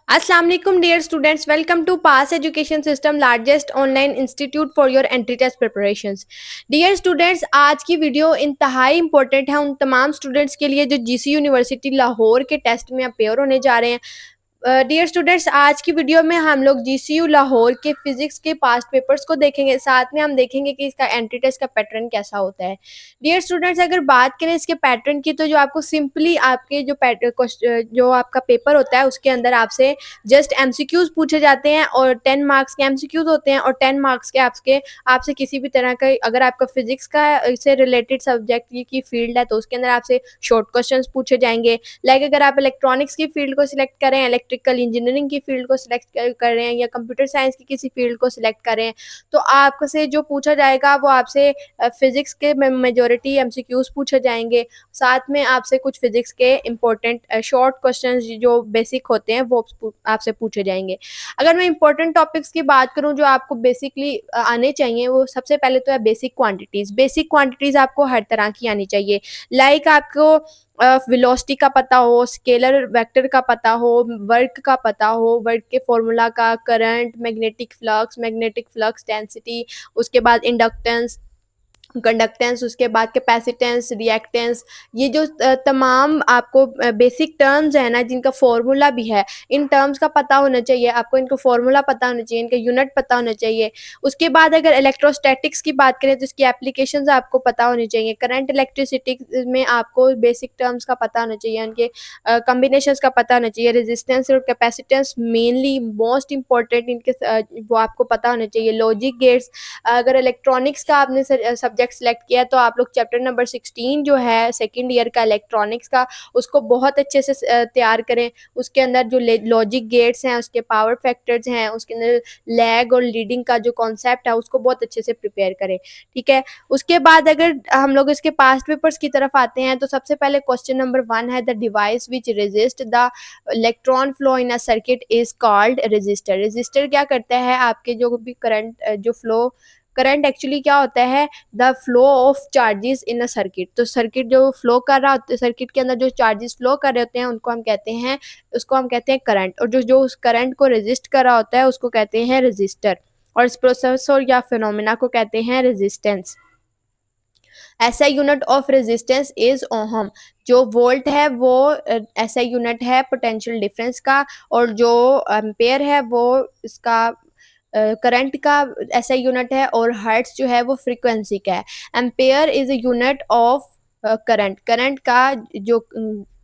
अस्सलाम वालेकुम dear students, welcome to pass education system largest online institute for your entry test preparations. Dear students, आज की video इंतहाई important है उन तमाम स्टूडेंट्स के लिए जो जीसी यूनिवर्सिटी लाहौर के टेस्ट में अपेयर होने जा रहे हैं। डियर स्टूडेंट्स, आज की वीडियो में हम लोग जीसीयू लाहौर के फिजिक्स के पास्ट पेपर्स को देखेंगे, साथ में हम देखेंगे कि इसका एंट्री टेस्ट का पैटर्न कैसा होता है। डियर स्टूडेंट्स, अगर बात करें इसके पैटर्न की, तो जो आपको सिंपली आपके जो आपका पेपर होता है उसके अंदर आपसे जस्ट एमसीक्यूज पूछे जाते हैं और 10 मार्क्स के एमसीक्यूज होते हैं और 10 मार्क्स के आपसे किसी भी तरह का, अगर आपका फिजिक्स का से रिलेटेड सब्जेक्ट की फील्ड है तो उसके अंदर आपसे शॉर्ट क्वेश्चंस पूछे जाएंगे। लाइक अगर आप इलेक्ट्रॉनिक्स की फील्ड को सिलेक्ट करें, इलेक्ट्रिकल इंजीनियरिंग की फील्ड को सिलेक्ट कर रहे हैं या कंप्यूटर साइंस की किसी फील्ड को सिलेक्ट कर रहे हैं, तो आपसे जो पूछा जाएगा वो आपसे फिजिक्स के मेजोरिटी एमसीक्यूज पूछे जाएंगे। साथ में आपसे कुछ फिजिक्स के इंपॉर्टेंट शॉर्ट क्वेश्चंस जो बेसिक होते हैं वो आपसे पूछे जाएंगे। अगर मैं इंपॉर्टेंट टॉपिक्स की बात करूं जो आपको बेसिकली आने चाहिए, वो सबसे पहले तो है बेसिक क्वांटिटीज। बेसिक क्वांटिटीज आपको हर तरह की आनी चाहिए। लाइक आपको वेलोसिटी का पता हो, स्केलर वेक्टर का पता हो, वर्क का पता हो, वर्क के फॉर्मूला का, करंट, मैग्नेटिक फ्लक्स डेंसिटी, उसके बाद इंडक्टेंस, कंडक्टेंस, उसके बाद कैपेसिटेंस, रिएक्टेंस। ये जो तमाम आपको बेसिक टर्म्स है ना, जिनका फॉर्मूला भी है, इन टर्म्स का पता होना चाहिए आपको, इनको फॉर्मूला पता होना चाहिए, इनका यूनिट पता होना चाहिए। उसके बाद अगर इलेक्ट्रोस्टैटिक्स की बात करें तो इसकी एप्लीकेशंस आपको पता होनी चाहिए। करंट इलेक्ट्रिसिटी में आपको बेसिक टर्म्स का पता होना चाहिए, उनके कॉम्बिनेशंस का पता होना चाहिए। रेजिस्टेंस और कैपेसिटेंस मेनली मोस्ट इंपॉर्टेंट, इनके वो आपको पता होना चाहिए। लॉजिक गेट्स, अगर इलेक्ट्रॉनिक्स का आपने सब्जेक्ट सेलेक्ट किया तो आप लोग चैप्टर नंबर 16 जो है सेकेंड ईयर का इलेक्ट्रॉनिक्स का, उसको बहुत अच्छे से तैयार करें। उसके अंदर जो लॉजिक गेट्स हैं, उसके पावर फैक्टर्स हैं, उसके अंदर लैग और लीडिंग का जो कॉन्सेप्ट है उसको बहुत अच्छे से प्रिपेयर करें। ठीक है। उसके बाद अगर हम लोग इसके पास्ट पेपर्स की तरफ आते हैं तो सबसे पहले क्वेश्चन नंबर 1 है, the device which resist the electron flow in a circuit is called resistor. Resistor क्या करता है, आपके जो भी करंट एक्चुअली क्या होता है, the flow of charges in a circuit. तो सर्किट जो फ्लो कर रहा होता है, सर्किट के अंदर जो चार्जेस फ्लो कर रहे होते हैं उसको हम कहते हैं करंट। और जो जो उस करंट को रेजिस्ट कर रहा होता है उसको कहते हैं रेजिस्टर। और इस प्रोसेस और या फिनोमेना को कहते हैं रेजिस्टेंस। ऐसा unit of resistance is ohm. जो वोल्ट है वो ऐसा यूनिट है पोटेंशियल डिफरेंस का, और जो एम्पेयर है वो इसका करंट का ऐसा यूनिट है, और हर्ट्ज जो है वो फ्रीक्वेंसी का है। Ampere is a unit of current. Current का जो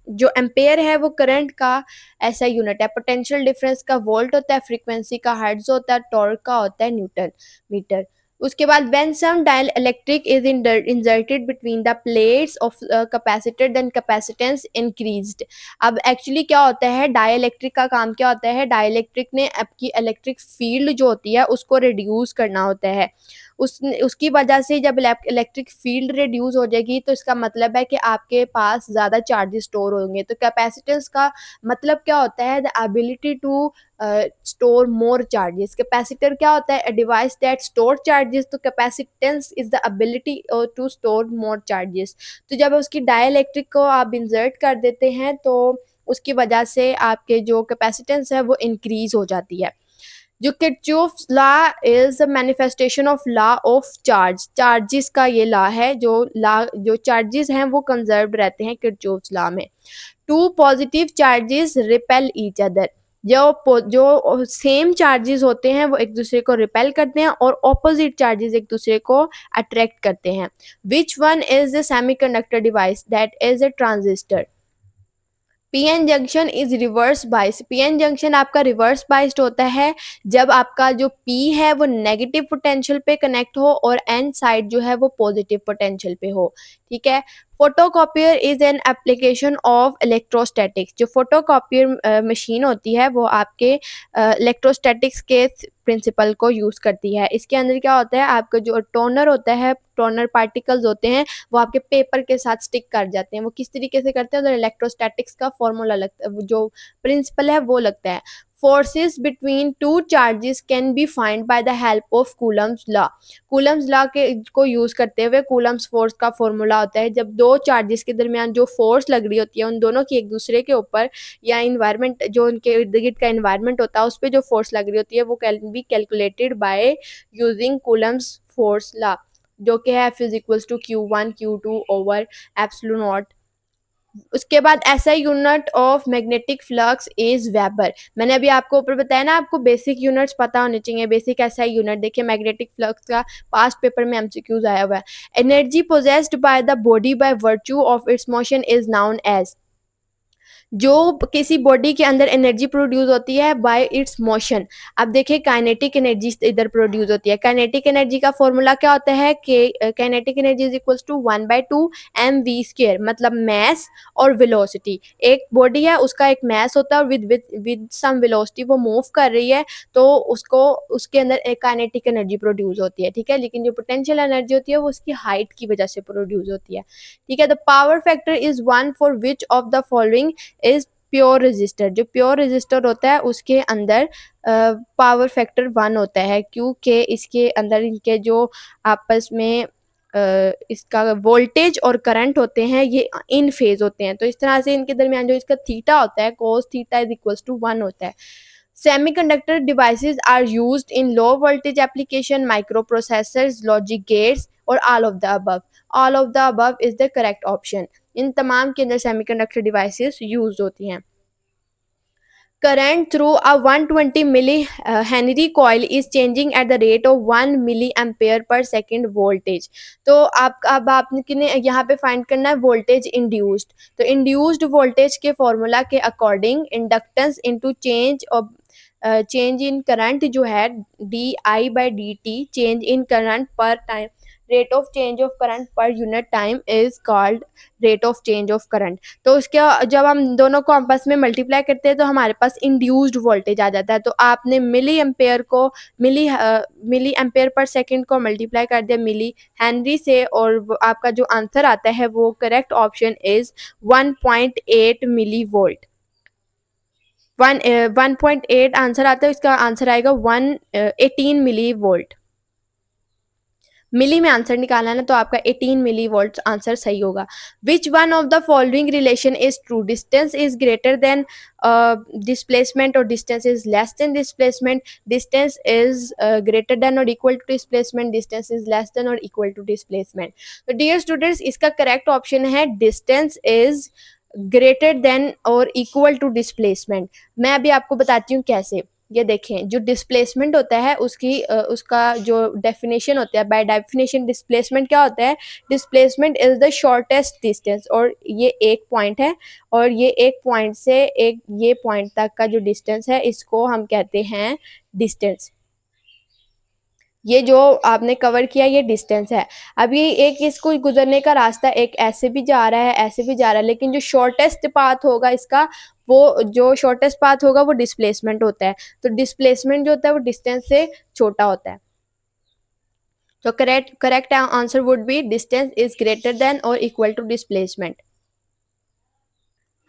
जो एम्पेयर है वो करंट का ऐसा यूनिट है। पोटेंशियल डिफरेंस का वोल्ट होता है, फ्रीक्वेंसी का हर्ट्ज होता है, टॉर्क का होता है न्यूटन मीटर। उसके बाद when some dielectric is inserted between the plates of capacitor then capacitance increased। अब एक्चुअली क्या होता है, डाइलेक्ट्रिक का काम क्या होता है, डाइलेक्ट्रिक ने आपकी इलेक्ट्रिक फील्ड जो होती है उसको रिड्यूस करना होता है। उसकी वजह से जब इलेक्ट्रिक फील्ड रिड्यूस हो जाएगी तो इसका मतलब है कि आपके पास ज़्यादा चार्जेस स्टोर होंगे। तो कैपेसिटेंस का मतलब क्या होता है, the ability to store more charges. Capacitor क्या होता है, a device that store charges. तो capacitance is the ability to store more charges. तो जब उसकी डाइलेक्ट्रिक को आप इंसर्ट कर देते हैं तो उसकी वजह से आपके जो कैपेसिटेंस है वो इंक्रीज हो जाती है। जो Kirchhoff's law is manifestation of law of charge. Charges का ये लॉ है, जो चार्जेस हैं वो कंजर्व रहते हैं किरचॉफ्स लॉ में। Two positive charges repel each other. जो सेम चार्जेस होते हैं वो एक दूसरे को रिपेल करते हैं और ऑपोजिट चार्जेस एक दूसरे को अट्रैक्ट करते हैं। Which one is the semiconductor device, that is a transistor. PN junction is reverse bias. PN junction आपका रिवर्स बाइस्ड होता है जब आपका जो पी है वो नेगेटिव पोटेंशियल पे कनेक्ट हो और एन साइड जो है वो पॉजिटिव पोटेंशियल पे हो। ठीक है। Photocopier is an application of electrostatics. जो फोटोकॉपियर मशीन होती है वो आपके इलेक्ट्रोस्टैटिक्स के प्रिंसिपल को यूज़ करती है। इसके अंदर क्या होता है, आपका जो टोनर होता है, टोनर पार्टिकल्स होते हैं वो आपके पेपर के साथ स्टिक कर जाते हैं। वो किस तरीके से करते हैं, उधर इलेक्ट्रोस्टैटिक्स का फॉर्मूला लगता है, जो प्रिंसिपल है वो लगता है। Forces between two charges can be find by the help of Coulomb's law. Coulomb's law के को यूज करते हुए कूलम्स फोर्स का फॉर्मूला होता है, जब दो चार्जेस के दरमियान जो फोर्स लग रही होती है उन दोनों की एक दूसरे के ऊपर या इन्वायरमेंट जो उनके इर्द गिर्द का इन्वायरमेंट होता है उस पर जो फोर्स लग रही होती है वो can be calculated by using Coulomb's force law, जो कि है F=Q1 Q2/एप्सिलॉन नॉट। उसके बाद SI unit of magnetic flux is weber. मैंने अभी आपको ऊपर बताया ना, आपको बेसिक यूनिट्स पता होने चाहिए। बेसिक एसआई यूनिट देखिए, मैग्नेटिक फ्लक्स का पास्ट पेपर में एमसीक्यूज आया हुआ है। Energy possessed by the body by virtue of its motion is known as. जो किसी बॉडी के अंदर एनर्जी प्रोड्यूस होती है बाय इट्स मोशन। अब देखिए काइनेटिक एनर्जी इधर प्रोड्यूस होती है। काइनेटिक एनर्जी का फॉर्मूला क्या होता है कि kinetic energy is equals to 1/2 mv², मतलब मैस और वेलोसिटी। एक बॉडी है उसका एक मैस होता है और विद सम वेलोसिटी वो मूव कर रही है, तो उसको उसके अंदर एक काइनेटिक एनर्जी प्रोड्यूस होती है, ठीक है। लेकिन जो पोटेंशियल एनर्जी होती है वो उसकी हाइट की वजह से प्रोड्यूस होती है, ठीक है। The power factor is one for which of the following is pure resistor. जो प्योर रजिस्टर होता है उसके अंदर पावर फैक्टर 1 होता है, क्योंकि इसके अंदर इनके जो आपस में इसका वोल्टेज और करंट होते हैं ये इन फेज होते हैं, तो इस तरह से इनके दरमियान जो इसका थीटा होता है cos theta is equals to 1 होता है। Semiconductor devices are used in low voltage application, microprocessors, logic gates, or all of the above. All of the above is the correct option. इन तमाम के अंदर सेमीकंडक्टर डिवाइसेस यूज होती हैं। Current through a 120 milli Henry coil is changing at the rate of 1 milliampere per second voltage। तो आप अब आपने यहाँ पे फाइंड करना है वोल्टेज इंड्यूस्ड। तो इंड्यूस्ड वोल्टेज के फॉर्मूला के according inductance into change in current जो है di/dt, चेंज इन करंट पर time, rate of change of current per unit time is called rate of change of current. तो उसके जब हम दोनों को आपस में मल्टीप्लाई करते हैं तो हमारे पास इंड्यूस्ड वोल्टेज आ जाता है। तो आपने मिली एम्पेयर को मिली एम्पेयर पर सेकंड को मल्टीप्लाई कर दिया मिली हेनरी से, और आपका जो आंसर आता है वो correct option is 1.8 millivolt. 1.8 answer आता है, इसका आंसर आएगा 18 मिली वोल्ट। मिली में आंसर निकालना है ना, तो आपका 18 मिली वोल्ट आंसर सही होगा। Which one of the following relation is true? Distance is greater than displacement और distance is less than displacement. Distance is greater than और equal to displacement, distance is less than और equal to displacement. तो dear students, इसका correct option है distance is greater than और equal to displacement. मैं अभी आपको बताती हूँ कैसे। ये देखें, जो डिस्प्लेसमेंट होता है उसका जो डेफिनेशन होता है, बाय डेफिनेशन डिस्प्लेसमेंट क्या होता है? Displacement is the shortest distance, और ये एक पॉइंट है और ये एक पॉइंट से एक ये पॉइंट तक का जो डिस्टेंस है इसको हम कहते हैं डिस्टेंस। ये जो आपने कवर किया ये डिस्टेंस है। अभी एक इसको गुजरने का रास्ता एक ऐसे भी जा रहा है, ऐसे भी जा रहा है, लेकिन जो शॉर्टेस्ट पाथ होगा इसका, वो जो शॉर्टेस्ट पाथ होगा वो डिस्प्लेसमेंट होता है। तो डिस्प्लेसमेंट जो होता है वो डिस्टेंस से छोटा होता है। तो correct answer would be distance is greater than और इक्वल टू डिस्प्लेसमेंट।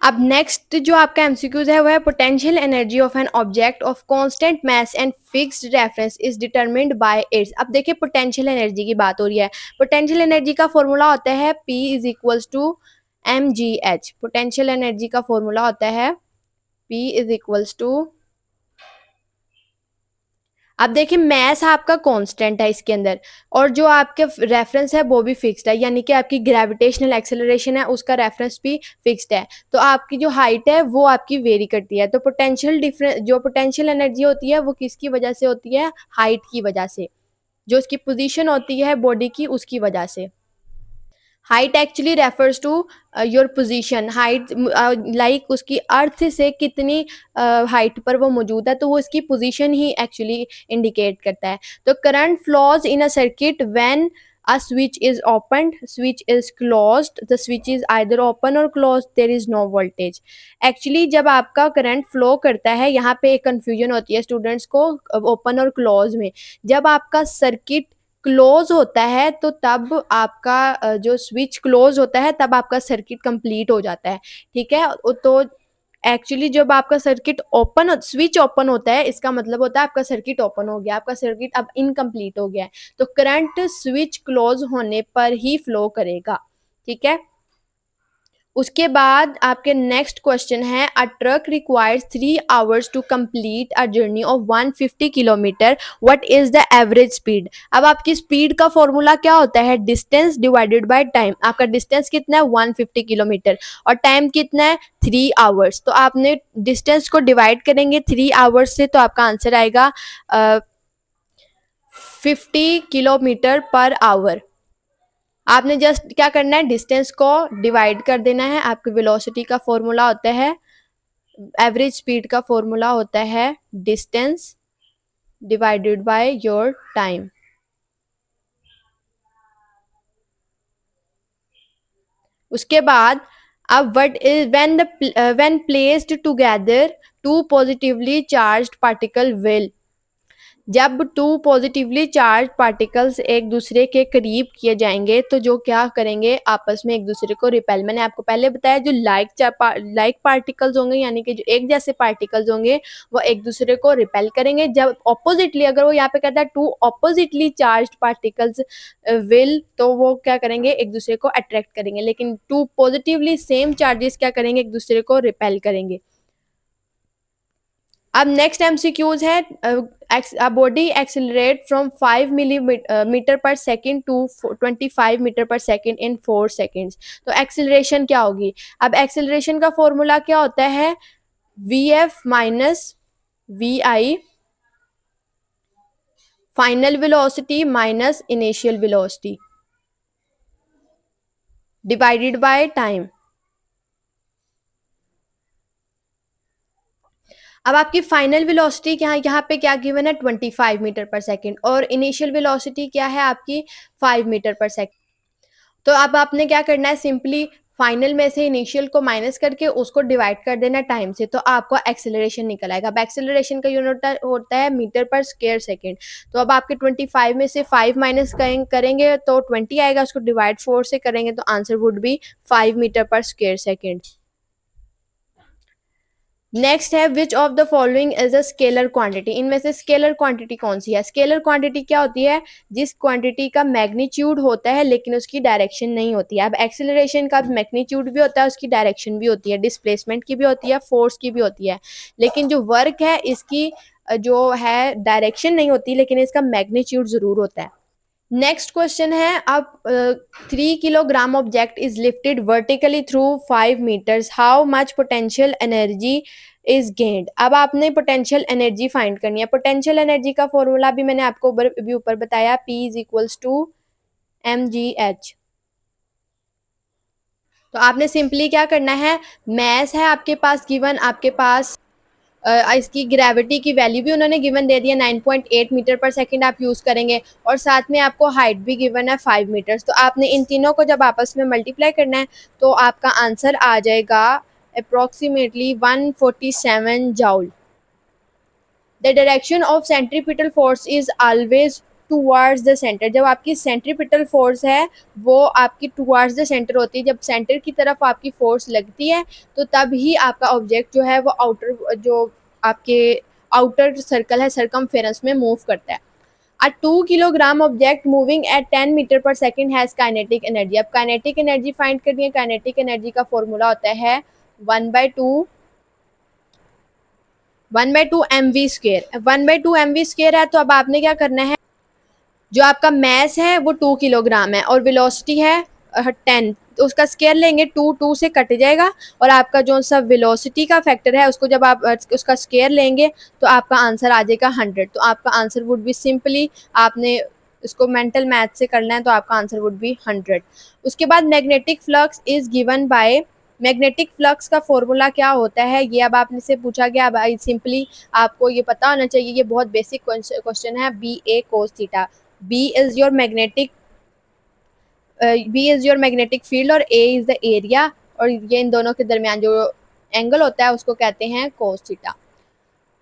अब नेक्स्ट जो आपका एमसीक्यूज है वो है potential energy of an object of constant mass and fixed reference is determined bye it's. अब देखिए पोटेंशियल एनर्जी की बात हो रही है। पोटेंशियल एनर्जी का फॉर्मूला होता है P is equals to mgh। Potential energy का फॉर्मूला होता है P इज इक्वल्स टू, अब देखिए मैस आपका कांस्टेंट है इसके अंदर, और जो आपके रेफरेंस है वो भी फिक्स्ड है, यानी कि आपकी ग्रेविटेशनल एक्सेलरेशन है उसका रेफरेंस भी फिक्स्ड है। तो आपकी जो हाइट है वो आपकी वेरी करती है। तो जो पोटेंशियल एनर्जी होती है वो किसकी वजह से होती है? हाइट की वजह से, जो उसकी पोजीशन होती है बॉडी की उसकी वजह से। Height actually refers to your position. Height like उसकी अर्थ से कितनी हाइट पर वो मौजूद है, तो वो इसकी पोजीशन ही एक्चुअली इंडिकेट करता है। तो current flows in a circuit when a switch is opened, switch is closed, the switch is either open or closed, there is no voltage। Actually जब आपका करंट फ्लो करता है, यहाँ पे एक कन्फ्यूजन होती है स्टूडेंट्स को ओपन और क्लोज में। जब आपका सर्किट क्लोज होता है तो तब आपका जो स्विच क्लोज होता है तब आपका सर्किट कंप्लीट हो जाता है, ठीक है। तो एक्चुअली जब आपका सर्किट ओपन स्विच ओपन होता है, इसका मतलब होता है आपका सर्किट ओपन हो गया, आपका सर्किट अब इनकम्प्लीट हो गया है, तो करंट स्विच क्लोज होने पर ही फ्लो करेगा। ठीक है, उसके बाद आपके नेक्स्ट क्वेश्चन है, a truck requires 3 hours to complete a journey of 150 kilometre, what is the average speed. अब आपकी स्पीड का फॉर्मूला क्या होता है, डिस्टेंस डिवाइडेड बाय टाइम। आपका डिस्टेंस कितना है 150 किलोमीटर और टाइम कितना है 3 hours। तो आपने डिस्टेंस को डिवाइड करेंगे 3 hours से, तो आपका आंसर आएगा 50 किलोमीटर पर आवर। आपने जस्ट क्या करना है, डिस्टेंस को डिवाइड कर देना है। आपकी वेलोसिटी का फॉर्मूला होता है, एवरेज स्पीड का फॉर्मूला होता है distance divided by your time. उसके बाद अब what is when placed together two positively charged particle will. जब टू पॉजिटिवली चार्ज पार्टिकल्स एक दूसरे के करीब किए जाएंगे तो जो क्या करेंगे, आपस में एक दूसरे को रिपेल। मैंने आपको पहले बताया जो लाइक पार्टिकल्स होंगे, यानी कि जो एक जैसे पार्टिकल्स होंगे वो एक दूसरे को रिपेल करेंगे। जब ऑपोजिटली, अगर वो यहाँ पे कहता है two oppositely charge particles will, तो वो क्या करेंगे, एक दूसरे को अट्रैक्ट करेंगे। लेकिन टू पॉजिटिवली सेम चार्जेस क्या करेंगे, एक दूसरे को रिपेल करेंगे। अब नेक्स्ट एमसीक्यूज है, body accelerate from 5 metre per second to 25 metre per second in 4 seconds. तो एक्सिलरेशन क्या होगी। अब एक्सिलरेशन का फॉर्मूला क्या होता है, V F minus V I, final velocity minus initial velocity divided by time. अब आपकी फाइनल वेलोसिटी यहाँ पे क्या गिवन है 25 मीटर पर सेकेंड, और इनिशियल वेलोसिटी क्या है आपकी 5 मीटर पर सेकेंड। तो अब आपने क्या करना है, सिंपली फाइनल में से इनिशियल को माइनस करके उसको डिवाइड कर देना टाइम से, तो आपको एक्सेलरेशन निकल आएगा। अब एक्सेलरेशन का यूनिट होता है मीटर पर स्क्वायर सेकेंड। तो अब आपके 25 में से 5 माइनस करेंगे तो 20 आएगा, उसको डिवाइड 4 से करेंगे तो आंसर वुड बी 5 मीटर पर स्क्वायर सेकेंड। नेक्स्ट है, विच of the following is a scalar quantity. इनमें से स्केलर क्वांटिटी कौन सी है। स्केलर क्वांटिटी क्या होती है, जिस क्वांटिटी का मैग्नीट्यूड होता है लेकिन उसकी डायरेक्शन नहीं होती है। अब एक्सेलरेशन का मैग्नीट्यूड भी होता है, उसकी डायरेक्शन भी होती है, डिस्प्लेसमेंट की भी होती है, फोर्स की भी होती है। लेकिन जो वर्क है इसकी जो है डायरेक्शन नहीं होती, लेकिन इसका मैग्नीट्यूड जरूर होता है। नेक्स्ट क्वेश्चन है, अब 3 kilogram object is lifted vertically through 5 metres, how much potential energy is gained. अब आपने पोटेंशियल एनर्जी फाइंड करनी है। पोटेंशियल एनर्जी का फॉर्मूला भी मैंने आपको अभी ऊपर बताया, P is equals to mgh। तो आपने सिंपली क्या करना है, मैस है आपके पास गिवन, आपके पास इसकी ग्रेविटी की वैल्यू भी उन्होंने गिवन दे दिया 9.8 मीटर पर सेकंड आप यूज़ करेंगे, और साथ में आपको हाइट भी गिवन है 5 मीटर्स। तो आपने इन तीनों को जब आपस में मल्टीप्लाई करना है तो आपका आंसर आ जाएगा approximately 147 joule. The direction of centripetal force is always towards the centre. जब आपकी सेंट्रीपिटल फोर्स है वो आपकी टूवर्ड्स द सेंटर होती है। जब सेंटर की तरफ आपकी फोर्स लगती है तो तब ही आपका ऑब्जेक्ट जो है वो आउटर, जो आपके आउटर सर्कल है, सर्कमफेरेंस में मूव करता है। A 2 kilogram object moving at 10 metre per second has kinetic energy. अब काइनेटिक एनर्जी फाइंड करनी है। काइनेटिक एनर्जी का फॉर्मूला होता है 1/2 mv स्क्वेयर। 1/2 mv स्क्वेयर है, तो अब आपने क्या करना है, जो आपका मैस है वो 2 किलोग्राम है और वेलोसिटी है 10, तो उसका स्केयर लेंगे, 2 से कट जाएगा, और आपका जो सा वेलोसिटी का फैक्टर है उसको जब आप उसका स्केयर लेंगे तो आपका आंसर आ जाएगा 100। तो आपका आंसर वुड बी, सिंपली आपने इसको मेंटल मैथ से करना है, तो आपका आंसर वुड बी 100। उसके बाद magnetic flux is given by, magnetic flux का फॉर्मूला क्या होता है, ये अब आपने से पूछा गया। अब सिंपली आपको ये पता होना चाहिए, ये बहुत बेसिक क्वेश्चन है। B A cos theta, B is your magnetic B is your magnetic field और ए इज द एरिया, और ये इन दोनों के दरमियान जो एंगल होता है उसको कहते हैं cos theta.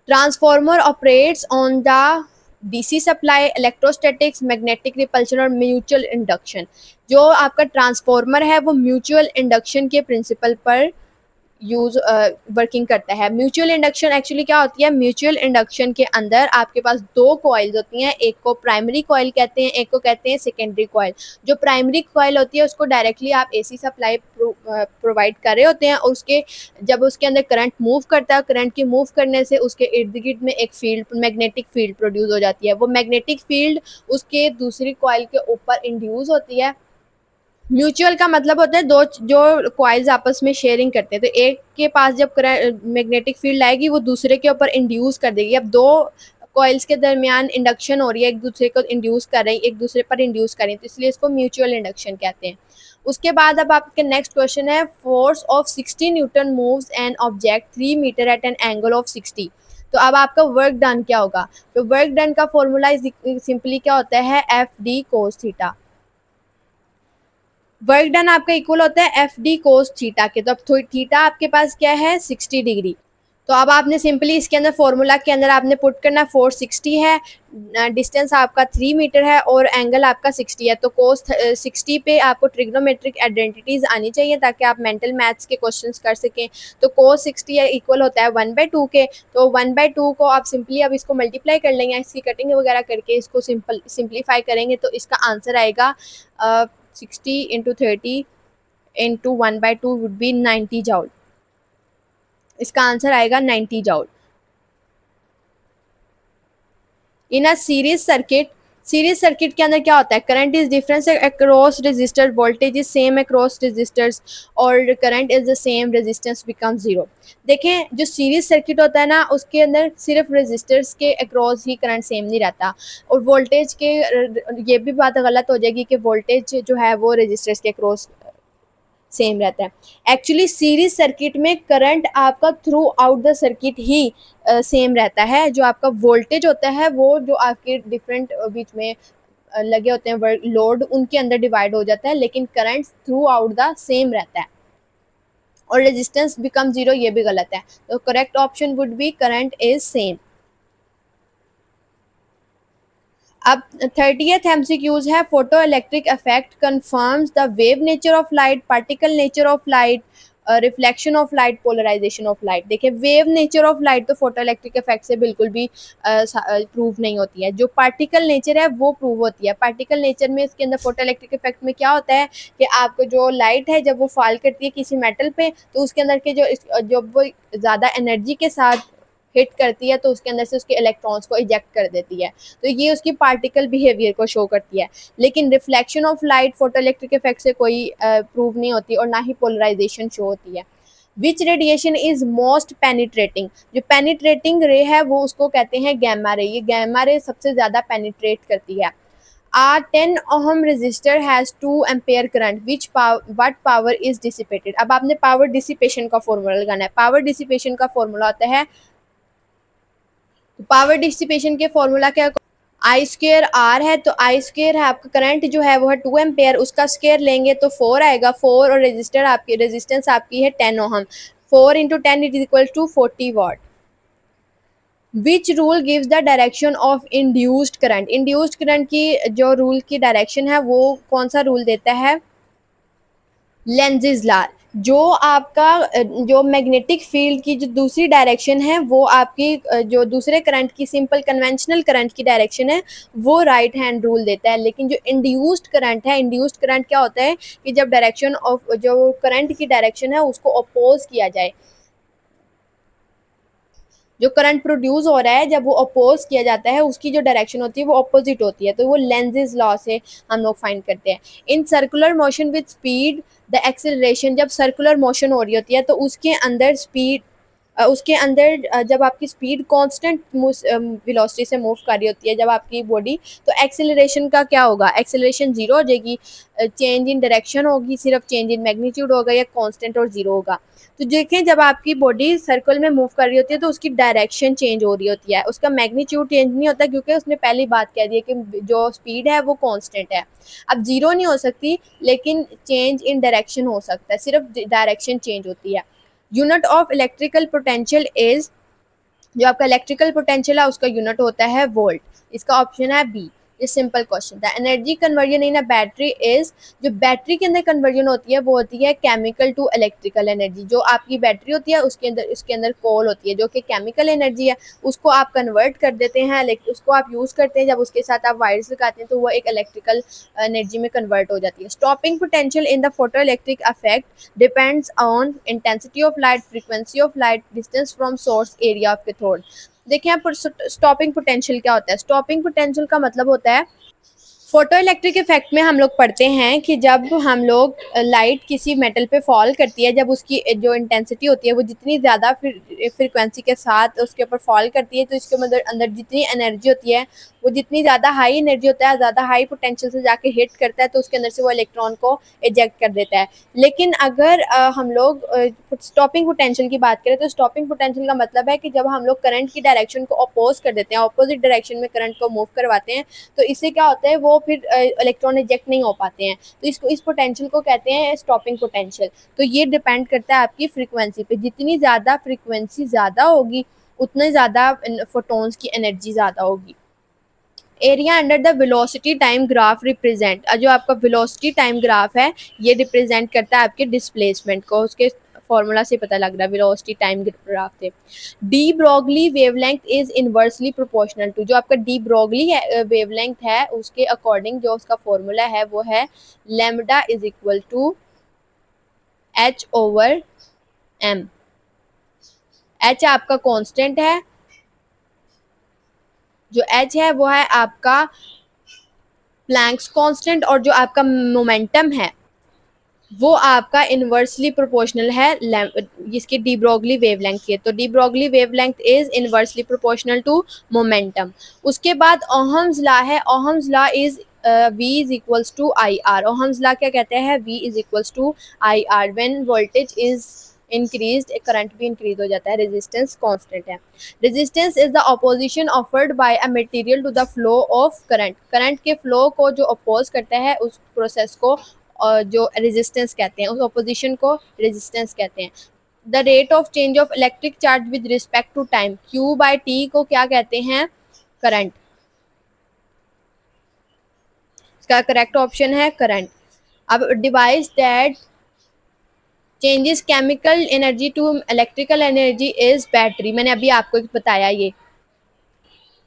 Transformer operates on the DC supply, electrostatics, magnetic repulsion और म्यूचुअल इंडक्शन। जो आपका ट्रांसफॉर्मर है वो म्यूचुअल इंडक्शन के प्रिंसिपल पर यूज वर्किंग करता है। म्यूचुअल इंडक्शन एक्चुअली क्या होती है, म्यूचुअल इंडक्शन के अंदर आपके पास दो कॉइल्स होती हैं, एक को प्राइमरी कॉइल कहते हैं, एक को कहते हैं सेकेंडरी कॉइल। जो प्राइमरी कॉइल होती है उसको डायरेक्टली आप एसी सप्लाई प्रोवाइड कर रहे होते हैं, और उसके जब उसके अंदर करंट मूव करता है, करंट के मूव करने से उसके इर्द गिर्द में एक फील्ड, मैग्नेटिक फील्ड प्रोड्यूस हो जाती है। वो मैग्नेटिक फील्ड उसके दूसरी कॉइल के ऊपर इंड्यूस होती है। म्यूचुअल का मतलब होता है दो जो कॉइल्स आपस में शेयरिंग करते हैं, तो एक के पास जब मैग्नेटिक फील्ड आएगी वो दूसरे के ऊपर इंड्यूस कर देगी। अब दो कॉइल्स के दरमियान इंडक्शन हो रही है, एक दूसरे को इंड्यूस कर रही है, एक दूसरे पर इंड्यूस कर रही है, तो इसलिए इसको म्यूचुअल इंडक्शन कहते हैं। उसके बाद अब आपके नेक्स्ट क्वेश्चन है, force of 60 newton moves an object 3 metre at an angle of 60। तो अब आपका वर्क डन क्या होगा, तो वर्क डन का फॉर्मूला सिंपली क्या होता है, F D cos theta. Work done आपका इक्वल होता है एफ डी कोस थीटा के, तो अब थीटा आपके पास क्या है 60 डिग्री। तो अब आपने सिंपली इसके अंदर फॉर्मूला के अंदर आपने पुट करना, 460 है, डिस्टेंस आपका 3 मीटर है और एंगल आपका 60 है, तो कोस 60 पे आपको ट्रिग्नोमेट्रिक आइडेंटिटीज आनी चाहिए ताकि आप मेंटल मैथ्स के क्वेश्चंस कर सकें। तो कोस 60 इक्वल होता है 1/2 के, तो 1/2 को आप सिंपली अब इसको मल्टीप्लाई कर लेंगे, इसकी कटिंग वगैरह करके इसको सिंप्लीफाई करेंगे, तो इसका आंसर आएगा 60 into 30 into 1/2 would be 90 joule. इसका आंसर आएगा 90 joule. In a series circuit के अंदर क्या होता है, current is difference across resistor, voltage is same across resistors, और current is the same, resistance become zero. देखें जो सीरीज सर्किट होता है ना, उसके अंदर सिर्फ रेजिस्टर्स के अक्रॉस ही करंट सेम नहीं रहता, और वोल्टेज के ये भी बात गलत हो जाएगी कि वोल्टेज जो है वो रेजिस्टर्स के अक्रॉस सेम रहता है। एक्चुअली सीरीज सर्किट में करंट आपका through out the circuit he same रहता है। जो आपका वोल्टेज होता है वो जो आपके डिफरेंट बीच में लगे होते हैं लोड, उनके अंदर डिवाइड हो जाता है, लेकिन current through out the same रहता है। और रेजिस्टेंस बिकम जीरो, ये भी गलत है, तो correct option would be current is same. अब 30th MCQs है, photoelectric effect confirms the wave nature of light, particle nature of light, reflection of light, polarisation of light. देखिए wave nature of light तो photoelectric effect से बिल्कुल भी prove नहीं होती है, जो पार्टिकल नेचर है वो प्रूव होती है। पार्टिकल नेचर में इसके अंदर फोटो इलेक्ट्रिक इफेक्ट में क्या होता है कि आपको जो लाइट है जब वो फॉल करती है किसी मेटल पे, तो उसके अंदर के जो वो ज़्यादा एनर्जी के साथ हिट करती है तो उसके अंदर से उसके इलेक्ट्रॉन्स को इजेक्ट कर देती है, तो ये उसकी पार्टिकल बिहेवियर को शो करती है। लेकिन reflection of light photo electric effect से कोई प्रूव नहीं होती, और ना ही पोलराइजेशन शो होती है। विच रेडिएशन इज मोस्ट पेनिट्रेटिंग, जो पेनिट्रेटिंग रे है वो उसको कहते हैं गैमा रे, ये गैमा रे सबसे ज़्यादा पेनिट्रेट करती है। A 10 ohm resistor has 2 ampere current, which what power is dissipated। अब आपने पावर डिसिपेशन का फॉर्मूला लगाना है। पावर डिसिपेशन का फॉर्मूला होता है, तो पावर डिसिपेशन के फॉर्मूला क्या, आई स्क्र आर है, तो आई स्क्र है आपका करंट जो है वो है 2 एम्पेयर, उसका स्क्र लेंगे तो 4 आएगा, 4 और रेजिस्टेंस आपकी है 10 ohm, 4 into 10 it is equal to 40 watt. Which rule gives the direction of induced current, induced current की जो रूल की डायरेक्शन है वो कौन सा रूल देता है, लेंजिस लॉ। जो आपका जो मैग्नेटिक फील्ड की जो दूसरी डायरेक्शन है वो आपकी जो दूसरे करंट की सिंपल कन्वेंशनल करंट की डायरेक्शन है वो राइट हैंड रूल देता है। लेकिन जो इंड्यूस्ड करंट है, इंड्यूस्ड करंट क्या होता है कि जब डायरेक्शन ऑफ जो करंट की डायरेक्शन है उसको अपोज किया जाए, जो करंट प्रोड्यूस हो रहा है जब वो अपोज किया जाता है उसकी जो डायरेक्शन होती है वो अपोजिट होती है, तो वो लेंजिस लॉ से हम लोग फाइंड करते हैं। In circular motion with speed the acceleration, जब सर्कुलर मोशन हो रही होती है तो उसके अंदर स्पीड उसके अंदर जब आपकी स्पीड कांस्टेंट वेलोसिटी से मूव कर रही होती है जब आपकी बॉडी, तो एक्सेलरेशन का क्या होगा, एक्सेलरेशन जीरो हो जाएगी, चेंज इन डायरेक्शन होगी, सिर्फ चेंज इन मैग्नीट्यूड होगा या कांस्टेंट और जीरो होगा। तो देखें जब आपकी बॉडी सर्कल में मूव कर रही होती है तो उसकी डायरेक्शन चेंज हो रही होती है, उसका मैग्नीट्यूड चेंज नहीं होता क्योंकि उसने पहली बात कह दी है कि जो स्पीड है वो कांस्टेंट है। अब जीरो नहीं हो सकती लेकिन चेंज इन डायरेक्शन हो सकता है, सिर्फ डायरेक्शन चेंज होती है। Unit of electrical potential is, जो आपका इलेक्ट्रिकल पोटेंशियल है उसका यूनिट होता है वोल्ट, इसका ऑप्शन है बी। ये सिंपल क्वेश्चन था। Energy conversion in a battery is, जो बैटरी के अंदर कन्वर्जन होती है वो होती है केमिकल टू इलेक्ट्रिकल एनर्जी। जो आपकी बैटरी होती है उसके अंदर कोल होती है जो कि केमिकल एनर्जी है, उसको आप कन्वर्ट कर देते हैं, उसको आप यूज़ करते हैं, जब उसके साथ आप वायर्स लगाते हैं तो वो एक इलेक्ट्रिकल एनर्जी में कन्वर्ट हो जाती है। Stopping potential in the photo electric effect depends on intensity of light, frequency of light, distance from source, area of cathode. देखिए यहाँ पर स्टॉपिंग पोटेंशियल क्या होता है। स्टॉपिंग पोटेंशियल का मतलब होता है, फोटो इलेक्ट्रिक इफेक्ट में हम लोग पढ़ते हैं कि जब हम लोग लाइट किसी मेटल पे फॉल करती है, जब उसकी जो इंटेंसिटी होती है वो जितनी ज़्यादा फ्रिक्वेंसी के साथ उसके ऊपर फॉल करती है, तो इसके अंदर अंदर जितनी एनर्जी होती है वो जितनी ज़्यादा हाई एनर्जी होता है, ज़्यादा हाई पोटेंशियल से जाके हिट करता है, तो उसके अंदर से वो इलेक्ट्रॉन को इजेक्ट कर देता है। लेकिन अगर हम लोग स्टॉपिंग पोटेंशियल की बात करें तो स्टॉपिंग पोटेंशियल का मतलब है कि जब हम लोग करंट की डायरेक्शन को अपोज कर देते हैं, अपोजिट डायरेक्शन में करंट को मूव करवाते हैं, तो इससे क्या होता है वो फिर इलेक्ट्रॉन इजेक्ट नहीं हो पाते हैं, तो इस पोटेंशियल को कहते हैं स्टॉपिंग पोटेंशियल। तो ये डिपेंड करता है आपकी फ्रीक्वेंसी पे, जितनी ज़्यादा फ्रीक्वेंसी ज़्यादा होगी उतने ज़्यादा फोटॉन्स की एनर्जी ज़्यादा होगी। Area under the velocity time graph represent, जो आपका वेलोसिटी टाइम ग्राफ है ये रिप्रेजेंट करता है आपके डिस्प्लेसमेंट को, उसके फॉर्मूला से पता लग रहा है वेलोसिटी टाइम ग्राफ से। De Broglie wavelength is inversely proportional to, जो आपका डी ब्रॉगली वेवलेंथ है उसके अकॉर्डिंग जो उसका फॉर्मूला है वो है lambda is equal to H over M. H आपका कांस्टेंट है, जो एच है वो है आपका प्लैंक्स कांस्टेंट, और जो आपका मोमेंटम है वो आपका इनवर्सली प्रोपोर्शनल है जिसकी डी ब्रॉगली वेवलेंथ की है। तो de Broglie wavelength is inversely proportional to momentum. उसके बाद ओहम्स लॉ है, Ohm's law is V is equals to I R. Ohm's law क्या कहते हैं, V is equals to I R. When voltage is increase current भी increase हो जाता है, रेजिस्टेंस कांस्टेंट है। Resistance is the opposition offered by a material to the flow of current, current के flow को जो अपोज करता है उस प्रोसेस को और जो रेजिस्टेंस कहते हैं, उस ऑपोजिशन को रेजिस्टेंस कहते हैं। The rate of change of electric charge with respect to time, Q by T को क्या कहते हैं, करंट। इसका करेक्ट ऑप्शन है करंट। अब device that changes chemical energy to electrical energy is battery, मैंने अभी आपको बताया ये।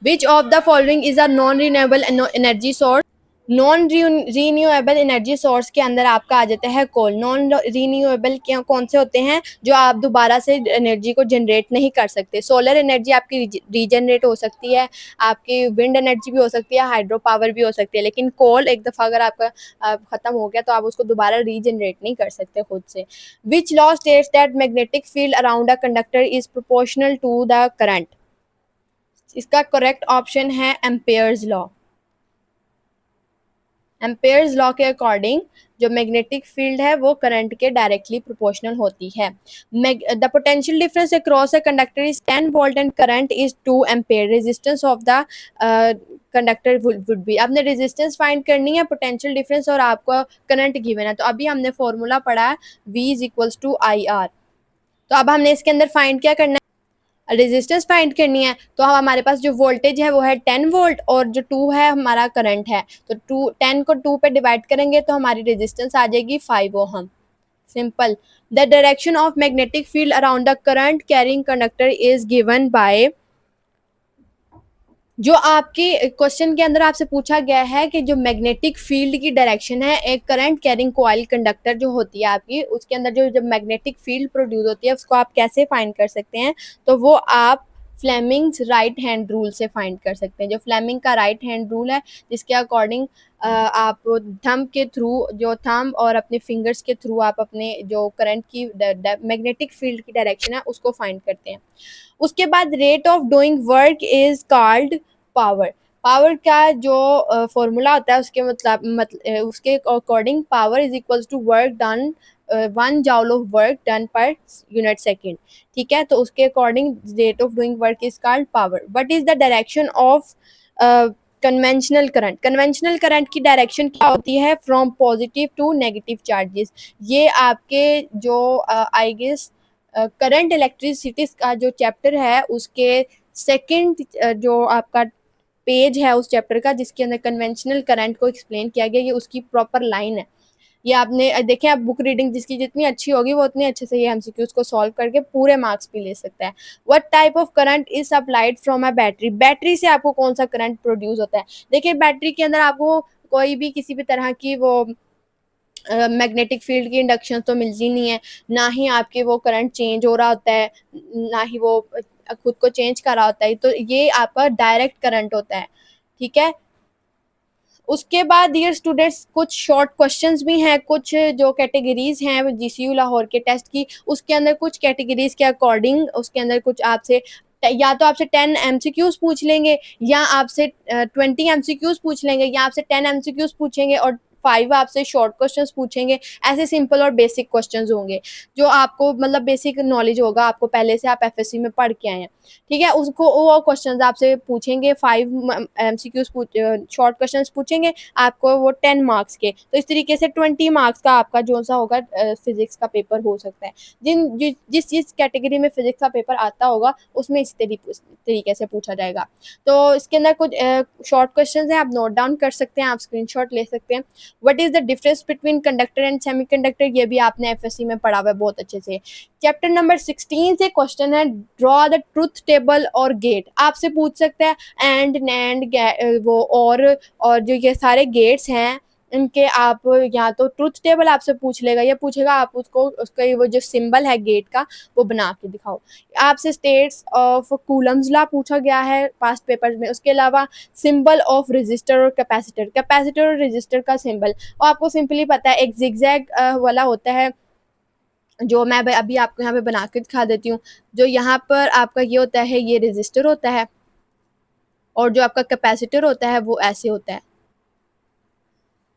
Which of the following is a non renewable energy source. Non renewable energy source के अंदर आपका आ जाता है कोल। नॉन रीन्यूएबल कौन से होते हैं, जो आप दोबारा से एनर्जी को जनरेट नहीं कर सकते। सोलर एनर्जी आपकी रीजनरेट हो सकती है, आपकी विंड एनर्जी भी हो सकती है, हाइड्रो पावर भी हो सकती है, लेकिन कोल एक दफ़ा अगर आपका ख़त्म हो गया तो आप उसको दोबारा रीजनरेट नहीं कर सकते खुद से। Which law states that magnetic field around a conductor is proportional to the current. इसका करेक्ट ऑप्शन है एम्पेयर्स लॉ। एम्पेयर्स लॉ के अकॉर्डिंग जो मैग्नेटिक फील्ड है वो करंट के डायरेक्टली प्रोपोर्शनल होती है। The potential difference across a conductor is 10 volt and current is 2 ampere. Resistance of the conductor would be, आपने रेजिस्टेंस फाइंड करनी है, पोटेंशियल डिफरेंस और आपको करंट गिवन है। तो अभी हमने फॉर्मूला पढ़ा है V is equals to I R. तो अब हमने इसके अंदर फाइंड क्या करना है, रेजिस्टेंस फाइंड करनी है। तो अब हमारे पास जो वोल्टेज है वो है 10 वोल्ट और जो 2 है हमारा करंट है, तो 10 को 2 पे डिवाइड करेंगे तो हमारी रेजिस्टेंस आ जाएगी 5 ohm. Simple. The direction of magnetic field around the current carrying conductor is given by, जो आपके क्वेश्चन के अंदर आपसे पूछा गया है कि जो मैग्नेटिक फील्ड की डायरेक्शन है एक करंट कैरिंग कॉइल कंडक्टर जो होती है आपकी, उसके अंदर जो जब मैग्नेटिक फील्ड प्रोड्यूस होती है उसको आप कैसे फाइंड कर सकते हैं, तो वो आप फ्लेमिंग्स राइट हैंड रूल से फाइंड कर सकते हैं। जो फ्लेमिंग का राइट हैंड रूल है जिसके अकॉर्डिंग आप थंब के थ्रू, जो थंब और अपने फिंगर्स के थ्रू आप अपने जो करंट की मैग्नेटिक फील्ड की डायरेक्शन है उसको फाइंड करते हैं। उसके बाद rate of doing work is called power. Power का जो फॉर्मूला होता है उसके उसके according power is equals to work done, 1 joule of work done per unit second. ठीक है, तो उसके according rate of doing work is called power. What is the direction of conventional current. Conventional current की direction क्या होती है, from positive to negative charges. ये आपके जो आई गेस करंट इलेक्ट्रिसिटी का जो चैप्टर है उसके सेकंड जो आपका पेज है उस चैप्टर का जिसके अंदर कन्वेंशनल करंट को एक्सप्लेन किया गया, ये उसकी प्रॉपर लाइन है। ये आपने देखें, आप बुक रीडिंग जिसकी जितनी अच्छी होगी वो उतनी अच्छे से ये एमसीक्यूज को सॉल्व करके पूरे मार्क्स भी ले सकता है। What type of current is supplied from a battery, battery से आपको कौन सा करंट प्रोड्यूस होता है। देखिए बैटरी के अंदर आपको कोई भी किसी भी तरह की वो मैग्नेटिक फील्ड की इंडक्शन तो मिलती नहीं है, ना ही आपके वो करंट चेंज हो रहा होता है, ना ही वो खुद को चेंज कर रहा होता है, तो ये आपका डायरेक्ट करंट होता है। ठीक है, उसके बाद डियर स्टूडेंट्स कुछ शॉर्ट क्वेश्चंस भी हैं, कुछ जो कैटेगरीज हैं जीसीयू लाहौर के टेस्ट की, उसके अंदर कुछ कैटेगरीज के अकॉर्डिंग उसके अंदर कुछ आपसे या तो आपसे 10 एमसीक्यूज पूछ लेंगे, या आपसे 20 एमसीक्यूज पूछ लेंगे, या आपसे 10 एमसीक्यूज पूछेंगे और 5 आपसे शॉर्ट क्वेश्चंस पूछेंगे। ऐसे सिंपल और बेसिक क्वेश्चंस होंगे जो आपको मतलब बेसिक नॉलेज होगा, आपको पहले से आप एफएससी में पढ़ के आए हैं। ठीक है, उसको वो क्वेश्चंस आपसे पूछेंगे, 5 एमसीक्यूज शॉर्ट क्वेश्चंस पूछेंगे आपको वो 10 मार्क्स के, तो इस तरीके से 20 मार्क्स का आपका जो सा होगा फिजिक्स का पेपर हो सकता है। जिस कैटेगरी में फिजिक्स का पेपर आता होगा उसमें इसी तरीके से पूछा जाएगा। तो इसके अंदर कुछ शॉर्ट क्वेश्चन है, आप नोट डाउन कर सकते हैं, आप स्क्रीनशॉट ले सकते हैं। What is the difference between conductor and semiconductor, ये भी आपने एफएससी में पढ़ा हुआ है बहुत अच्छे से। चैप्टर नंबर 16 से क्वेश्चन है, ड्रॉ द ट्रुथ टेबल और गेट, आपसे पूछ सकता है एंड नैंड वो और जो ये सारे गेट्स हैं इनके आप या तो ट्रुथ टेबल आपसे पूछ लेगा, या पूछेगा आप उसको उसका वो जो सिंबल है गेट का वो बना के दिखाओ। आपसे स्टेट्स ऑफ कूलम्स लॉ पूछा गया है पास्ट पेपर्स में। उसके अलावा सिंबल ऑफ रेजिस्टर और कैपेसिटर, कैपेसिटर और रेजिस्टर का सिंबल, और आपको सिंपली पता है एक जिगजैग वाला होता है जो मैं अभी आपको यहाँ पे बना के दिखा देती हूँ। जो यहाँ पर आपका ये होता है ये रेजिस्टर होता है, और जो आपका कैपेसिटर होता है वो ऐसे होता है,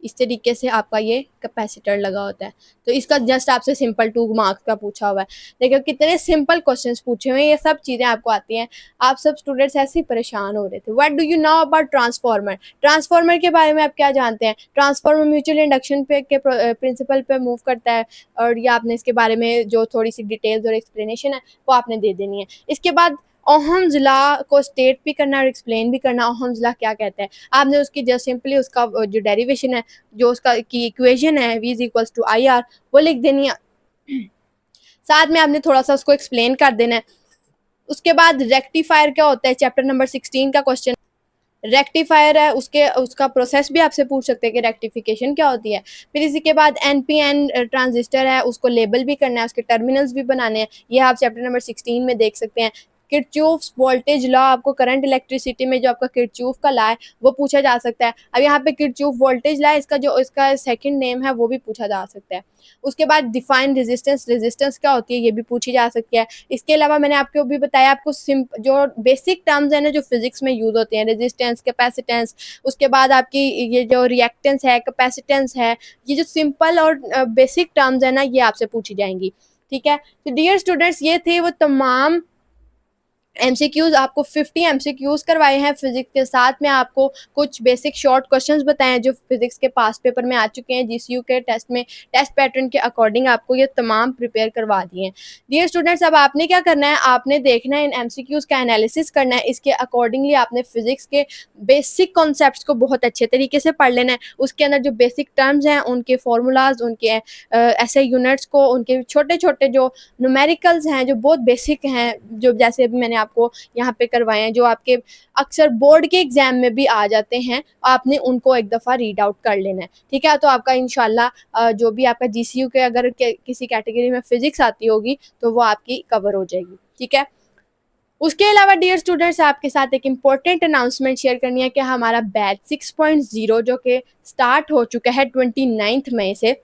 इस तरीके से आपका ये कैपेसिटर लगा होता है। तो इसका जस्ट आपसे सिंपल 2 मार्क्स का पूछा हुआ है। देखो कितने सिंपल क्वेश्चंस पूछे हुए हैं, ये सब चीज़ें आपको आती हैं। आप सब स्टूडेंट्स ऐसे ही परेशान हो रहे थे। What do you know about transformer, transformer के बारे में आप क्या जानते हैं। ट्रांसफार्मर म्यूचुअल इंडक्शन पे के प्रिंसिपल पे मूव करता है, और ये आपने इसके बारे में जो थोड़ी सी डिटेल्स और एक्सप्लेनेशन है वो आपने दे देनी है। इसके बाद ओहम्स लॉ को स्टेट भी करना और एक्सप्लेन भी करना, ओहम्स लॉ क्या कहता है। आपने उसकी जस्ट सिंपली उसका जो डेरिवेशन है, जो उसका की इक्वेशन है V is equals to I R, वो लिख देनी है। साथ में आपने थोड़ा सा उसको एक्सप्लेन कर देना है। उसके बाद रेक्टिफायर क्या होता है, चैप्टर नंबर 16 का क्वेश्चन रेक्टिफायर है, उसका प्रोसेस भी आपसे पूछ सकते हैं कि रेक्टिफिकेशन क्या होती है। फिर इसी के बाद एनपीएन ट्रांजिस्टर है, उसको लेबल भी करना है, उसके टर्मिनल्स भी बनाने हैं, ये आप चैप्टर नंबर 16 में देख सकते हैं। किरचॉफ्स वोल्टेज लॉ, आपको करंट इलेक्ट्रिसिटी में जो आपका किरचॉफ का लॉ है वो पूछा जा सकता है। अब यहाँ पे किरचॉफ वोल्टेज लॉ इसका सेकंड नेम है वो भी पूछा जा सकता है। उसके बाद डिफाइन रेजिस्टेंस, रेजिस्टेंस क्या होती है ये भी पूछी जा सकती है। इसके अलावा मैंने आपको भी बताया, आपको जो बेसिक टर्म्स है ना जो फिजिक्स में यूज होते हैं, रेजिस्टेंस, कैपेसिटेंस, उसके बाद आपकी ये जो रिएक्टेंस है, कैपेसिटेंस है, ये जो सिंपल और बेसिक टर्म्स है ना ये आपसे पूछी जाएंगी। ठीक है, तो डियर स्टूडेंट्स ये थे वो तमाम एमसीक्यूज, आपको 50 एमसीक्यूज करवाए हैं फिजिक्स के, साथ में आपको कुछ बेसिक शॉर्ट क्वेश्चंस बताए जो फिजिक्स के पास्ट पेपर में आ चुके हैं, जीसीयू के टेस्ट में टेस्ट पैटर्न के अकॉर्डिंग आपको ये तमाम प्रिपेयर करवा दिए हैं। डियर स्टूडेंट्स अब आपने क्या करना है, आपने देखना है इन एमसीक्यूज का एनालिसिस करना है, इसके अकॉर्डिंगली आपने फिजिक्स के बेसिक कॉन्सेप्ट्स को बहुत अच्छे तरीके से पढ़ लेना है। उसके अंदर जो बेसिक टर्म्स हैं उनके फॉर्मूलाज, उनके ऐसे यूनिट्स को, उनके छोटे छोटे जो न्यूमेरिकल्स हैं जो बहुत बेसिक हैं, जो जैसे अभी मैंने आपको यहाँ पे करवाए हैं, जो आपके अक्सर बोर्ड के एग्जाम में भी आ जाते हैं, आपने उनको एक दफ़ा रीड आउट कर लेना है। ठीक है, तो आपका इंशाल्लाह जो भी आपका जीसीयू के अगर किसी कैटेगरी में फिजिक्स आती होगी तो वो आपकी कवर हो जाएगी। ठीक है, उसके अलावा डियर स्टूडेंट्स आपके साथ एक इम्पॉर्टेंट अनाउंसमेंट शेयर करनी है कि हमारा बैच 6.0 जो कि स्टार्ट हो चुका है 29 मई से।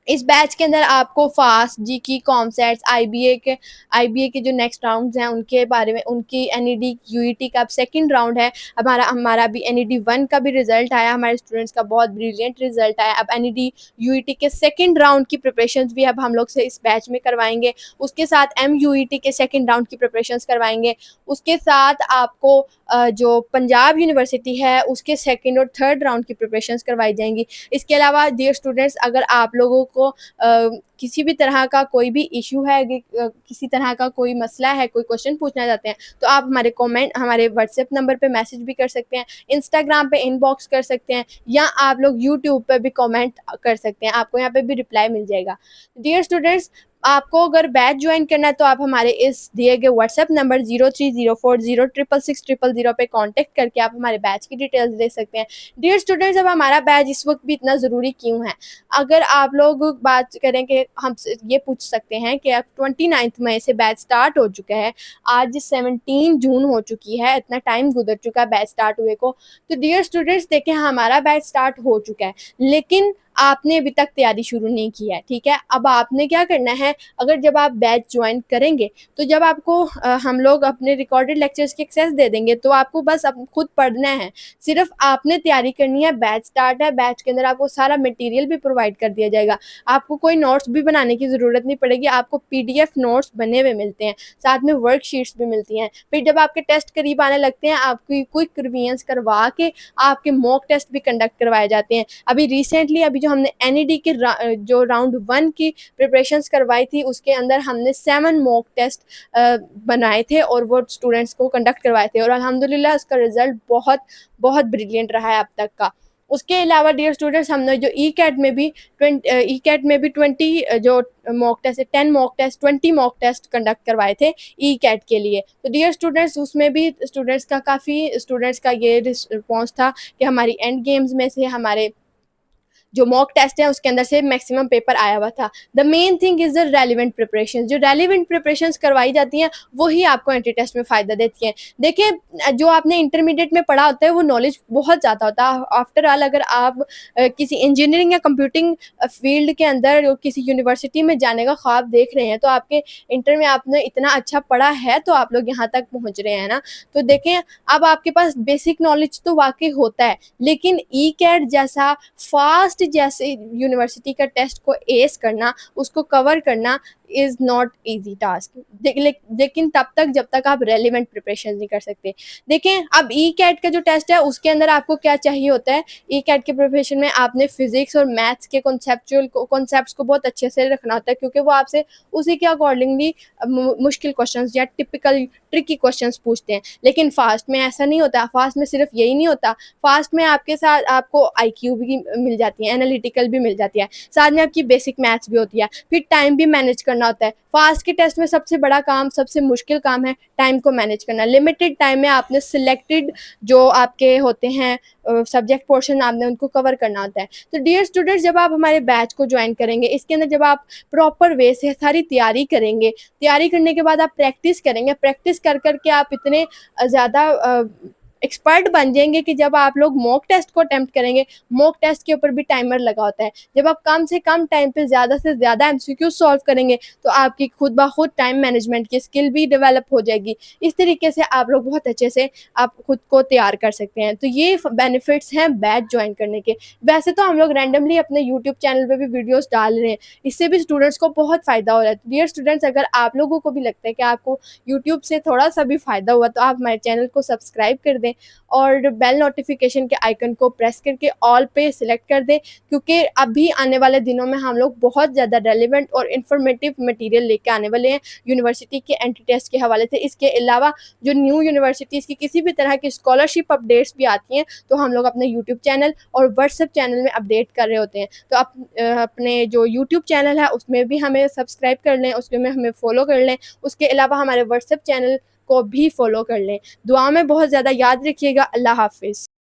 इस बैच के अंदर आपको फास्ट जी की कॉमसेट्स, आईबीए के जो नेक्स्ट राउंड्स हैं उनके बारे में, उनकी एनईडी यूईटी का अब सेकंड राउंड है। हमारा अभी एनईडी 1 का भी रिजल्ट आया, हमारे स्टूडेंट्स का बहुत ब्रिलियंट रिजल्ट आया। अब एनईडी यूईटी के सेकंड राउंड की प्रिपरेशंस भी अब हम लोग से इस बैच में करवाएंगे। उसके साथ एमयूईटी के सेकंड राउंड की प्रिपरेशंस करवाएंगे। उसके साथ आपको जो पंजाब यूनिवर्सिटी है उसके सेकंड और थर्ड राउंड की प्रिपरेशंस करवाई जाएंगी। इसके अलावा डियर स्टूडेंट्स अगर आप लोगों आपको किसी भी तरह का कोई भी इश्यू है, किसी तरह का कोई मसला है, कोई क्वेश्चन पूछना चाहते हैं, तो आप हमारे व्हाट्सएप नंबर पे मैसेज भी कर सकते हैं, इंस्टाग्राम पे इनबॉक्स कर सकते हैं, या आप लोग यूट्यूब पे भी कमेंट कर सकते हैं, आपको यहाँ पे भी रिप्लाई मिल जाएगा। डियर स्टूडेंट्स, आपको अगर बैच ज्वाइन करना है तो आप हमारे इस दिए गए व्हाट्सएप नंबर 0304066600 पे कांटेक्ट करके आप हमारे बैच की डिटेल्स दे सकते हैं। डियर स्टूडेंट्स, अब हमारा बैच इस वक्त भी इतना ज़रूरी क्यों है? अगर आप लोग बात करें कि हम ये पूछ सकते हैं कि अब 29 मई से बैच स्टार्ट हो चुका है, आज 17 जून हो चुकी है, इतना टाइम गुजर चुका है बैच स्टार्ट हुए को। तो डियर स्टूडेंट्स, देखिए हमारा बैच स्टार्ट हो चुका है, लेकिन आपने अभी तक तैयारी शुरू नहीं की है, ठीक है? अब आपने क्या करना है, अगर जब आप बैच ज्वाइन करेंगे तो जब आपको हम लोग अपने रिकॉर्डेड लेक्चर्स की एक्सेस दे देंगे, तो आपको बस अब खुद पढ़ना है, सिर्फ आपने तैयारी करनी है। बैच स्टार्ट है, बैच के अंदर आपको सारा मटेरियल भी प्रोवाइड कर दिया जाएगा, आपको कोई नोट्स भी बनाने की ज़रूरत नहीं पड़ेगी, आपको PDF नोट्स बने हुए मिलते हैं, साथ में वर्कशीट्स भी मिलती हैं। फिर जब आपके टेस्ट करीब आने लगते हैं, आपकी क्विक रिवीजन करवा के आपके मॉक टेस्ट भी कंडक्ट करवाए जाते हैं। अभी रिसेंटली जो हमने NED के जो राउंड 1 की प्रिपरेशंस करवाई थी, उसके अंदर हमने 7 मॉक टेस्ट बनाए थे और वो स्टूडेंट्स को कंडक्ट करवाए थे, और अल्हम्दुलिल्लाह उसका रिजल्ट बहुत बहुत ब्रिलियंट रहा है अब तक का। उसके अलावा डियर स्टूडेंट्स, हमने जो ECAT में भी 20 जो mock test 10 mock test 20 mock test conduct करवाए थे ECAT के लिए। तो डियर स्टूडेंट्स, उसमें भी काफ़ी स्टूडेंट्स का ये रिस्पॉन्स था कि हमारी एंड गेम्स में से हमारे जो मॉक टेस्ट है उसके अंदर से मैक्सिमम पेपर आया हुआ था। The main thing is the relevant preparation, जो रेलिवेंट प्रिपरेशंस करवाई जाती हैं वही आपको एंट्री टेस्ट में फ़ायदा देती हैं। देखिए, जो आपने इंटरमीडिएट में पढ़ा होता है वो नॉलेज बहुत ज़्यादा होता है। आफ्टर ऑल, अगर आप किसी इंजीनियरिंग या कंप्यूटिंग फील्ड के अंदर किसी यूनिवर्सिटी में जाने का ख्वाब देख रहे हैं, तो आपके इंटर में आपने इतना अच्छा पढ़ा है तो आप लोग यहाँ तक पहुँच रहे हैं ना। तो देखें, अब आपके पास बेसिक नॉलेज तो वाकई होता है, लेकिन ECAT जैसा फास्ट जैसे यूनिवर्सिटी का टेस्ट को एस करना, उसको कवर करना इज़ नॉट ईजी टास्क। लेकिन तब तक जब तक आप रेलिवेंट प्रिपरेशन नहीं कर सकते। देखें, अब ECAT का जो टेस्ट है उसके अंदर आपको क्या चाहिए होता है, ECAT के प्रिपरेशन में आपने फिजिक्स और मैथ्स के कॉन्सेप्ट्स को बहुत अच्छे से रखना होता है, क्योंकि वो आपसे उसी के अकॉर्डिंगली मुश्किल क्वेश्चंस या टिपिकल ट्रिकी क्वेश्चंस पूछते हैं। लेकिन फास्ट में ऐसा नहीं होता, फास्ट में सिर्फ यही नहीं होता, फास्ट में आपके साथ आपको IQ भी मिल जाती है, एनालिटिकल भी मिल जाती है, साथ में आपकी बेसिक मैथ्स भी होती है, फिर टाइम भी मैनेज करना होता है। फास्ट के टेस्ट में सबसे बड़ा काम, सबसे मुश्किल काम है टाइम को मैनेज करना। लिमिटेड टाइम में आपने सिलेक्टेड जो आपके होते हैं सब्जेक्ट पोर्शन, आपने उनको कवर करना होता है। तो डियर स्टूडेंट्स, जब आप हमारे बैच को ज्वाइन करेंगे, इसके अंदर जब आप प्रॉपर वे से सारी तैयारी करेंगे, तैयारी करने के बाद आप प्रैक्टिस करेंगे, प्रैक्टिस कर के आप इतने ज़्यादा एक्सपर्ट बन जाएंगे कि जब आप लोग मॉक टेस्ट को अटेम्प्ट करेंगे, मॉक टेस्ट के ऊपर भी टाइमर लगा होता है, जब आप कम से कम टाइम पे ज़्यादा से ज़्यादा MCQ सॉल्व करेंगे तो आपकी खुद ब खुद टाइम मैनेजमेंट की स्किल भी डेवलप हो जाएगी। इस तरीके से आप लोग बहुत अच्छे से आप खुद को तैयार कर सकते हैं। तो ये बेनिफिट्स हैं बैच ज्वाइन करने के। वैसे तो हम लोग रैंडमली अपने यूट्यूब चैनल पर भी वीडियोज़ डाल रहे हैं, इससे भी स्टूडेंट्स को बहुत फ़ायदा हो रहा है। डियर स्टूडेंट्स, अगर आप लोगों को भी लगता है कि आपको यूट्यूब से थोड़ा सा भी फ़ायदा हुआ, तो आप हमारे चैनल को सब्सक्राइब कर दें और बेल नोटिफिकेशन के आइकन को प्रेस करके ऑल पे सिलेक्ट कर दें, क्योंकि अभी आने वाले दिनों में हम लोग बहुत ज़्यादा रेलिवेंट और इन्फॉर्मेटिव मटेरियल लेके आने वाले हैं यूनिवर्सिटी के एंट्री टेस्ट के हवाले से। इसके अलावा जो न्यू यूनिवर्सिटीज़ की किसी भी तरह की स्कॉलरशिप अपडेट्स भी आती हैं, तो हम लोग अपने यूट्यूब चैनल और व्हाट्सएप चैनल में अपडेट कर रहे होते हैं। तो आप अपने जो यूट्यूब चैनल है उसमें भी हमें सब्सक्राइब कर लें, उसमें हमें फॉलो कर लें। उसके अलावा हमारे व्हाट्सएप चैनल को भी फॉलो कर लें। दुआ में बहुत ज़्यादा याद रखिएगा। अल्लाह हाफ़िज़।